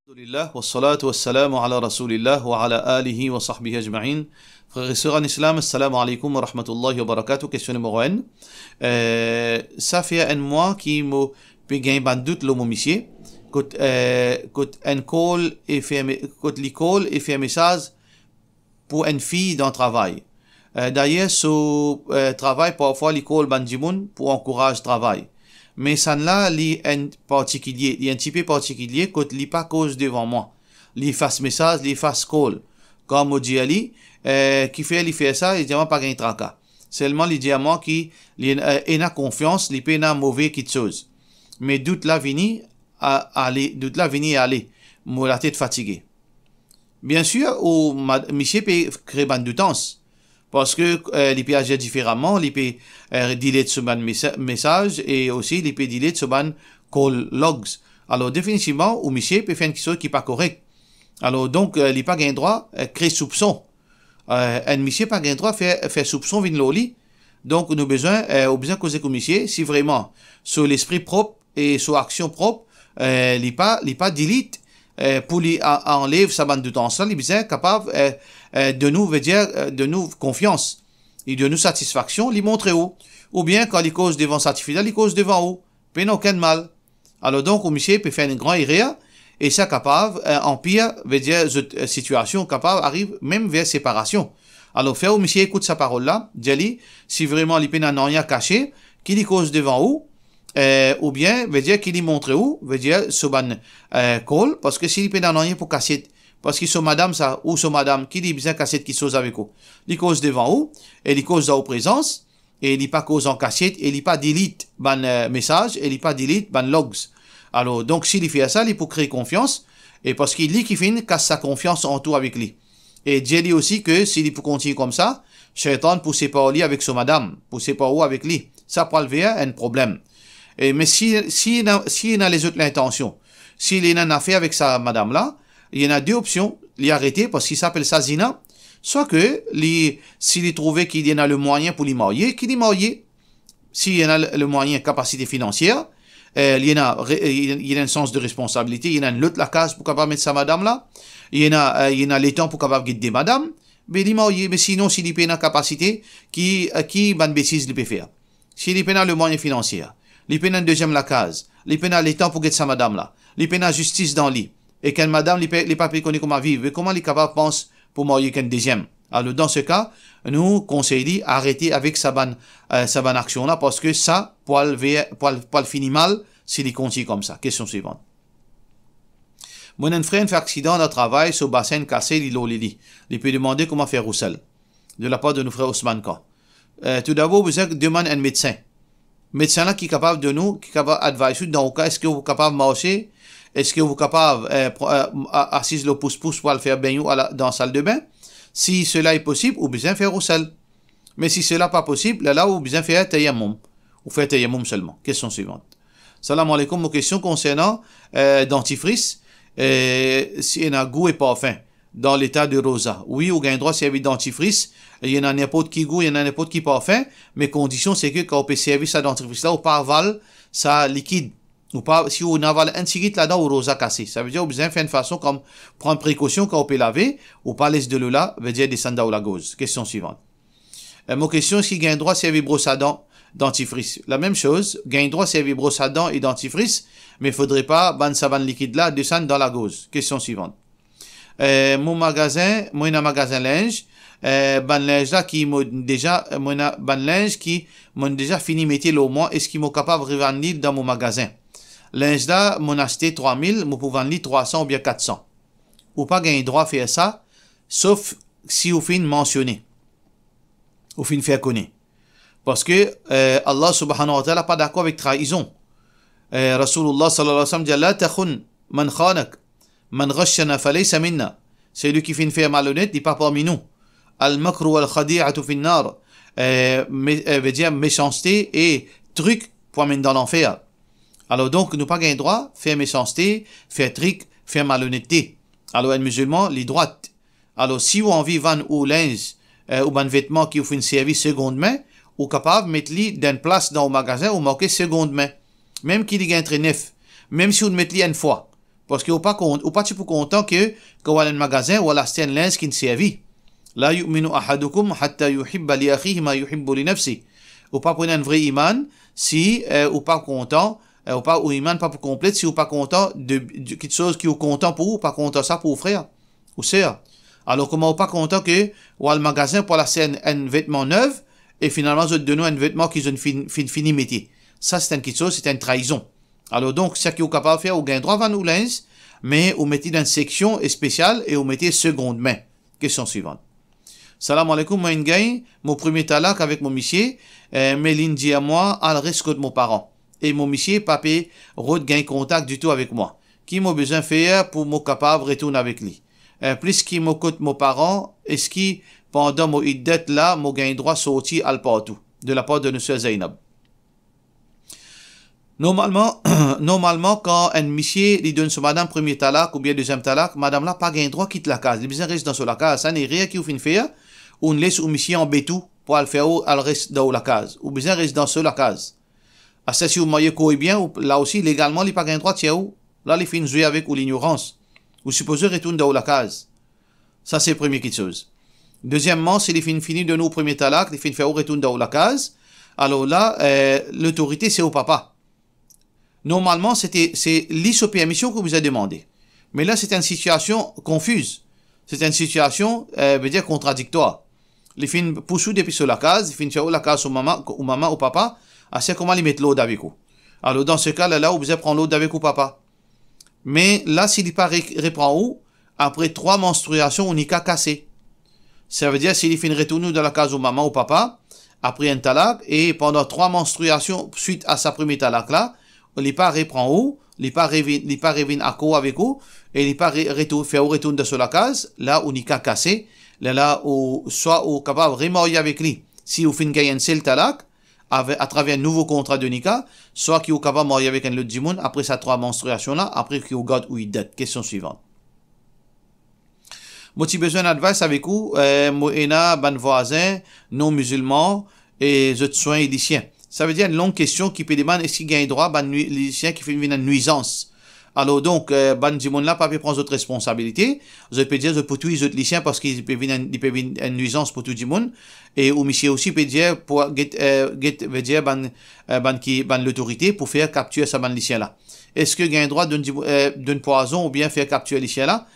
Alhamdulillah, wa salatu wa salamu ala rasulillah wa ala alihi wa sahbihi ajma'in. Frères et sœurs en islam, assalamu alaikum wa rahmatullahi wa barakatuh. Question numéro 1. Ça fait un mois qui m'a gagné un doute le monsieur. Quand un call et fait un message pour une fille dans le travail. D'ailleurs, ce travail parfois l'école bandimoun pour encourager le travail. Mais ça là, il un particulier, il y a un type particulier quand il pas cause devant moi. Il fasse message, il fasse call. Comme on dit Ali, qui fait ça, il dit pas gain tracas. Seulement il dit à moi qui il a confiance, il peut n'a mauvais quelque chose. Mais doute la vini aller, moi la tête fatiguée. Bien sûr, monsieur peut créer ban de temps. Parce que il peut agir différemment, il peut delete ce ban message et aussi il peut delete ce ban call logs. Alors définitivement, ou monsieur peut faire quelque chose qui n'est pas correct. Alors donc il n'a pas gain droit créer soupçon. Un monsieur pas gain droit faire soupçon vin loli. Donc nous besoin causer comme monsieur si vraiment sur l'esprit propre et sur action propre, il pas delete pour lui enlève sa bande de temps ça, il est bien capable de nous veut dire de nous confiance et de nous satisfaction, lui montrer où ou bien quand il cause devant certificat, il cause devant où, pas aucun mal. Alors donc au monsieur peut faire une grande erreur et ça capable en pire veut dire cette situation capable arrive même vers séparation. Alors faire au monsieur écoute sa parole là, dit si vraiment il peut n'a rien caché, qu'il cause devant où ou bien veut dire qu'il y montre où veut dire ce ban call parce que s'il peut n'en rien pour cassette parce que ce madame ça ou ce madame qui dit bien cassette qui chose avec vous il cause devant où et il cause dans présence et il pas cause en cassette et il pas delete ban message et il pas delete ban logs. Alors donc s'il fait ça il pour créer confiance et parce qu'il dit qu'il fait casse sa confiance en tout avec lui et Dieu dit aussi que s'il peut continuer comme ça Shaitan pour séparer avec ce madame pour séparer avec lui ça peut lever un problème. Mais si il a les autres l'intention, s'il y a une affaire avec sa madame là, il y en a deux options, l'y arrêter parce qu'il s'appelle ça zina, soit que s'il trouvait qu'il y en a le moyen pour l'y marier, qu'il y marier. S'il y en a le moyen, capacité financière, il y en a un sens de responsabilité, il y en a une autre la case pour capable mettre sa madame là, il y en a les temps pour capable guider madame, mais l'y marier. Mais sinon, s'il y a une capacité, qui bonne bêtise il peut faire. S'il y a le moyen financier. Li pena deuxième la case, li pena les temps pour get sa madame là, li pena justice dans lit, et qu'une madame li pas connaît comment vivre, et comment li capable pense pour marier qu'un deuxième. Alors dans ce cas, nous conseillons arrêter avec sa bonne action là, parce que ça, pour le finir mal, s'il il continue comme ça. Question suivante. Mon frère fait accident dans le travail, sur bassin cassé, il peut demander comment faire roussel, de la part de nos frères Ousmane Ka. Tout d'abord, vous demandez un médecin. Médecin là qui est capable de nous, qui est capable d'adviser dans le cas, est-ce que vous êtes capable de marcher, est-ce que vous êtes capable assis le pouce-pouce pour le faire baigner dans la salle de bain, si cela est possible, ou bien faire au sel. Mais si cela n'est pas possible, là, ou bien faire tayammum, ou faire tayammum seulement. Question suivante. Salam alaikum, mon question concernant dentifrice, si il y a un goût et parfum dans l'état de rosa. Oui, ou gain droit servir dentifrice, il y en a n'importe qui goût, il y en a n'importe qui parfum, mais condition c'est que quand on peut servir ça dentifrice là, ou pas aval ça liquide, ou pas, si on avale un cigarette là-dedans, ou rosa cassé. Ça veut dire, on besoin faire une façon comme prendre précaution quand on peut laver, ou pas laisser de l'eau là, veut dire descendre dans la gauze. Question suivante. Mon question, est-ce qu'il gagne droit servir brosse à dents, dentifrice? La même chose, gagne droit servir brosse à dents et dentifrice, mais faudrait pas, ban savane liquide là, descendre dans la gauze. Question suivante. Mon magasin, moi, un magasin linge, ban linge là qui m'a déjà, ban linge qui m'a déjà fini métier le mois, est-ce qu'il m'a capable de revendre dans mon magasin? Linge là, mon acheté 3000, moi pour vendre 300 ou bien 400. Ou pas gagner droit à faire ça, sauf si vous fin mentionner. Ou fin faire connaître. Parce que, Allah subhanahu wa ta'ala pas d'accord avec trahison. Rasulullah sallallahu alayhi wa sallam dit, la takhun man khanak. Man ghashana falaysa minna. C'est lui qui fait une faire malhonnête, n'est pas parmi nous. Al-makru wal-khadi'atu fin nar. Veut dire méchanceté et truc pour amener dans l'enfer. Alors donc, nous pas gagner droit, faire méchanceté, faire truc, faire malhonnêteté. Alors un musulman, les droites. Alors si vous envie van ou linge, ou ban vêtements qui vous font une service seconde main, ou capable de mettre d'une place dans le magasin ou marquer seconde main. Même qu'il y ait un très neuf. Même si vous le mettez une fois. Parce que ou pas tu peux content que quand un magasin ou acheter un linge qui ne servi. La yu'minu ahadukum hatta yuhibba li akhihi ma yuhibbu li nafsi. Ou pas prendre un vrai iman si ou pas content ou pas ou iman pas pour complète si ou pas content de quelque chose qui est content pour ou pas content ça pour frère ou sœur. Alors comment ou pas content que ou al magasin pour acheter un vêtement neuf et finalement je te donne un vêtement qui est une fini métier. Ça c'est quelque chose, c'est une trahison. Alors donc, ce qui est capable de faire, vous gagnez droit à nous linge, mais vous mettez dans une section spéciale et vous mettez seconde main. Question suivante. Salam alaikum, moi, gagne mon premier talak avec mon monsieur, mais l'in dit à moi, al risque de mon parent. Et mon monsieur, papé, route gagne contact du tout avec moi. Qui m'a besoin de faire pour mon capable de retourner avec lui. Plus qui m'a coûte mon parent, est-ce qui, pendant mon iddet là, m'a gagne droit sorti al partout, de la part de M. Zainab. Normalement, quand un monsieur lui donne son madame premier talak ou bien deuxième talak, madame là pas gain droit quitte la case. Il besoin reste dans la case. Ça n'est rien qui vous fait faire. On laisse au monsieur en bétou pour aller faire au reste dans la case. Ou besoin reste dans la case. À ça si vous voyez quoi bien, là aussi légalement il pas gain droit tiens où. Là il fait jouer avec ou l'ignorance. Vous supposez retourner dans la case. Ça c'est première petite chose. Deuxièmement, si il fait fini de nos premiers talak, il fait faire au retourner dans la case. Alors là, l'autorité c'est au papa. Normalement, c'est l'ISO permission que vous a demandé. Mais là, c'est une situation confuse. C'est une situation, veut dire contradictoire. Les filles poussent depuis sur la case, les filles faire la case au maman, au papa, c'est comment ils mettent l'eau avec vous. Alors, dans ce cas-là, là, vous allez prendre l'eau avec vous, papa. Mais là, s'il n'est pas reprend où, après 3 menstruations, on n'y qu'à casser. Ça veut dire, s'il fait une retourne dans la case au maman, au papa, après un talak, et pendant 3 menstruations, suite à sa première talak là, il pas reprend où, il pas revient à quoi avec vous, et il pas faire au retour de sur la case, là où il a cassé, là où soit au capable de remarier avec lui, si vous finissez gagner un seul talak, à travers un nouveau contrat de Nika, soit qui est capable de marier avec un autre du monde, après sa 3 menstruations là, après qu'il garde ou il date. Question suivante. Moi, j'ai besoin d'advice avec vous, moi, ban voisin, non musulman, et je soins édicien. Ça veut dire une longue question qui peut demander est-ce qu'il gagne droit, ban lycéen qui fait une nuisance. Alors donc, ban dimon là, pas prendre votre responsabilité. Je peux dire, je peux tuer les autres lycéens parce qu'il peut venir une nuisance pour tout le monde. Et ou monsieur aussi peut dire, pour veut dire, ban l'autorité pour faire capturer ce ban lycéen là. Est-ce que gagne droit d'une poison ou bien faire capturer lycéen là?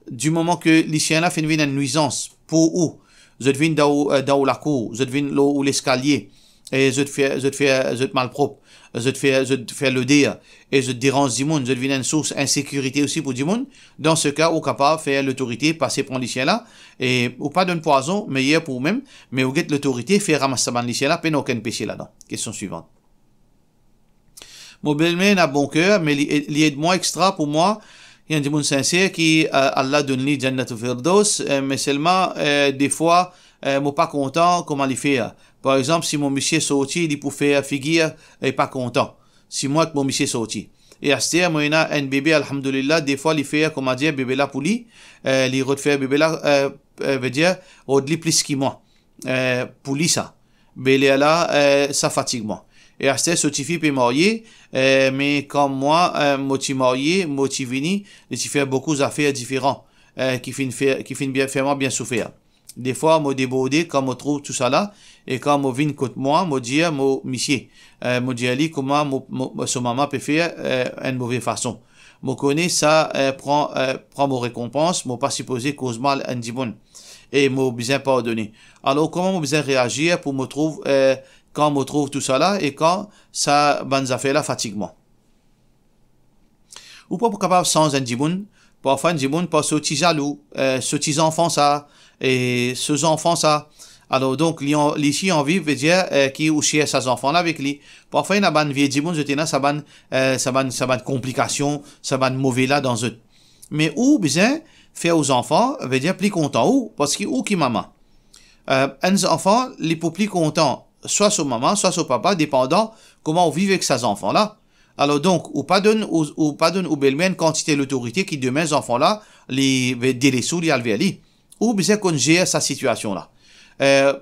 Du moment que lycéen là fait une nuisance, pour où? Je devine dans la cour, je devine où l'escalier. Et je te malpropre, je te fais le dire, et je te dérange du monde, je deviens une source d'insécurité aussi pour du monde. Dans ce cas, au capable de faire l'autorité, passer pour l'lycéen là, et, ou pas d'un poison, meilleur pour vous-même, mais vous êtes l'autorité, faire ramasser ban lycéen là, peine aucun péché là-dedans. Question suivante. Mon belle-mère n'a bon cœur, mais il aide moi extra pour moi. Il y a des gens sincères qui, Allah donne lui Jannatul Firdaus, mais seulement, des fois, moi pas content, comment il fait. Par exemple, si mon monsieur sorti, il pour faire figure, et pas content. Si moi que mon monsieur sorti. Et à ce moment, moi, il y a un bébé, alhamdoulilah, des fois, il fait, comment dire, bébé là pour lui, il refait bébé là, veut dire, au-delà plus que moi. Pour lui, ça. Bébé là, ça fatigue moi. Et à ce moment, ce fille peut marier, mais comme moi, moi, tu marié, moi, tu vini, et tu fais beaucoup d'affaires différentes, qui finissent bien souffrir. Des fois, moi débordé, quand je trouve tout ça là, et quand je viens contre moi, je dis, monsieur, je dis, comment son maman peut faire une mauvaise façon. Je connais ça, prend mon récompense, je pas supposé cause mal un dimon. Et je besoin pardonner. Alors, comment je besoin réagir pour me trouver, quand je trouve tout ça là, et quand ça, bonnes affaires là, fatigue moi. Ou pas capable sans un dimon, parfois un dimon, pas ce petit jaloux, ce petit enfant ça, et ces enfants ça. Alors donc ici en vivre veut dire qui ou chez ces enfants là avec lui. Parfois il y a ban vieux dimon je tenais ça ban complications, ça ban mauvais là dans eux. Mais ou besoin faire aux enfants veut dire plus content ou parce que ou qui maman. Un enfant les pour plus content soit son maman soit son papa dépendant comment on vit avec ces enfants là. Alors donc ou pas donne ou belle-mère quantité l'autorité qui demain ces enfants là les les sous les alvéali. Ou besoin qu'on gère sa situation là.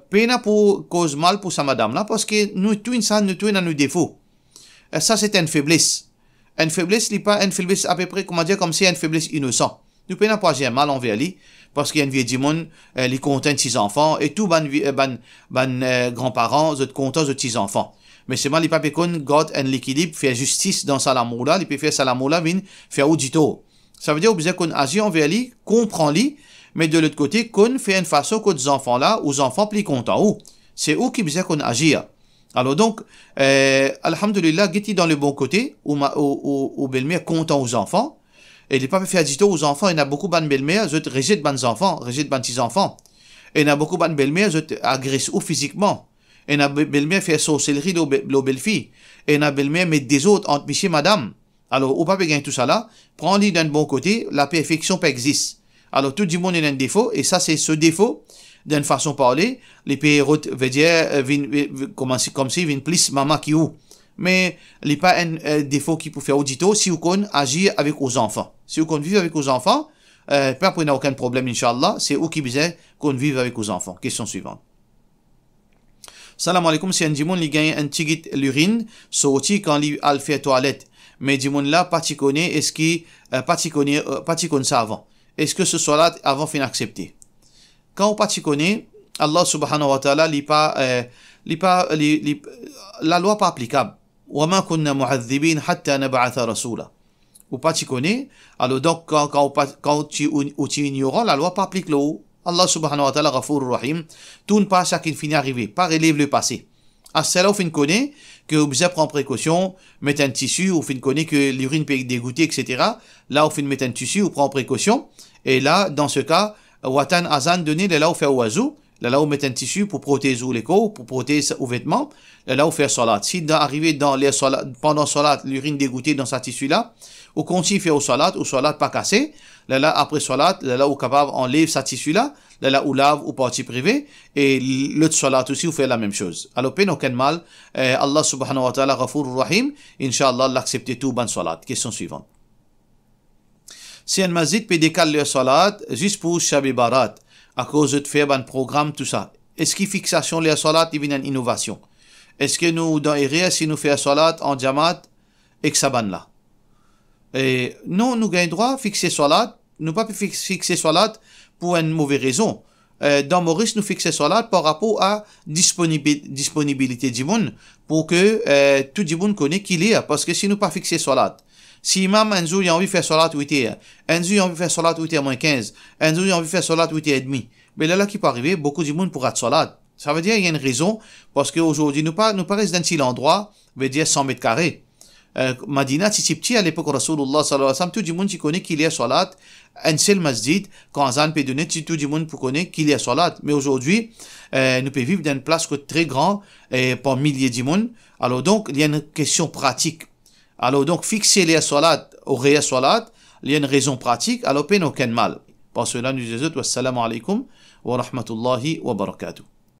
Peine pour cause mal pour sa madame là parce que nous tout ça nous tout dans nos défauts. Ça c'est une faiblesse. Une faiblesse, n'est pas une faiblesse à peu près, comment dire, comme si une faiblesse innocente. Nous pouvons pas agir mal envers lui, parce qu'il y a une vieille dimon, il content de ses enfants, et tout grands-parents, ils sont contents de ses enfants. Mais c'est mal, il pas qu'on garde un équilibre, faire justice dans sa lamoula, il peut faire sa lamoula, faire audito. Ça veut dire, qu'on agit envers lui, comprend lui, mais de l'autre côté, qu'on fait une façon que les enfants là, aux enfants plus contents. C'est où qui besoin qu'on agit. Alors donc, alhamdulillah, guetti dans le bon côté, ou belle-mère content aux enfants, et il n'est pas fait agiter aux enfants, il y a beaucoup de belle-mère, ils rejettent les enfants, rejettent les petits-enfants. Et il y a beaucoup de belle-mère, ils agressent ou physiquement. Et il y a belle-mère fait sorcellerie de belle-fille. Et il y a belle-mère met des autres entre monsieur et madame. Alors, ou pas gagner tout ça là, prends-le d'un bon côté, la perfection peut exister. Alors, tout le monde a un défaut, et ça, c'est ce défaut, d'une façon de parler, les pays veut dire, comme si, viennent plus maman qui ou. Mais, il n'y a pas un défaut qui peut faire audito si vous agir avec vos enfants. Si vous vivez avec vos enfants, pas pour aucun problème, Inch'Allah, c'est où qui besoin qu'on vive avec vos enfants. Question suivante. Salam alaikum, si un dimon li gagne un tigit l'urine, sorti quand il fait toilette. Mais dimon là, pas t'y connaît, est-ce qu'il, pas t'y connaît ça avant? Est-ce que ce salat avant fin accepté? Quand on pas t'y connaît, Allah subhanahu wa ta'ala, la loi pas applicable. وَمَا كُنَّا مُعَذِّبِينَ حَتَّى نَبْعَثَ رَسُولًا. Ou pas t'y connaît, alors donc quand tu es ignorant, la loi pas applique l'eau. Allah subhanahu wa ta'ala, Ghafour Rahim, tout ne passe à qu'il finit arrivé, pas relève le passé. À cela, on fin connaît que vous devez prendre précaution, mettre un tissu, ou fin connaît que l'urine peut dégoûter, etc. Là, on fin mettre un tissu, ou prend précaution. Et là, dans ce cas, Watan Azan donné, là, on fait oiseau. Là, on met un tissu pour protéger les corps, pour protéger aux vêtements. Là, on fait salat. Si arrivé dans les salat, pendant salat, l'urine dégoûtée dans ce tissu-là, on continue à faire au salat pas cassé. Là, après salat, là, on capable enlève ce tissu-là. Là, on lave au partie privée. Et l'autre salat aussi, on fait la même chose. Alors, pas aucun mal. Allah subhanahu wa ta'ala, Ghafour Rahim, Inch'Allah, l'accepter tout, bonne salat. Question suivante. Si un masjid peut décaler le salat, juste pour Shabi Barat, à cause de faire un programme, tout ça. Est-ce que fixation les salat, il y a une innovation? Est-ce que nous, dans RS, si nous faisons salat en Jamaat, et que ça ban là? Et non, nous gagnons droit à fixer salat, nous pas fixer salat pour une mauvaise raison. Dans Maurice, nous fixons salat par rapport à disponibilité du monde, pour que tout le monde connaisse qu'il est, parce que si nous pas fixer salat, si imam un jour il a envie de faire salat 8h, un jour il a envie de faire salat 8h moins 15, un jour il a envie de faire salat 8h et demi, mais là qui peut arriver, beaucoup de monde pourra salat. Ça veut dire qu'il y a une raison, parce qu'aujourd'hui nous pas reste dans un endroit, veut dire 100 mètres carrés. Madina, si c'est petit à l'époque Rasulullah sallallahu alayhi wa sallam, tout le monde qui connaît qu'il y a salat, un seul masjid, quand Azan peut donner, tout le monde connaît qu'il y a salat. Mais aujourd'hui, nous pouvons vivre dans une place très grande, par milliers de monde. Alors donc, il y a une question pratique. Alors donc, fixer les salat au réel salat, il y a une raison pratique, alors pas aucun mal. Pour cela, nous disons, wassalamu alaikum wa rahmatullahi wa barakatuh.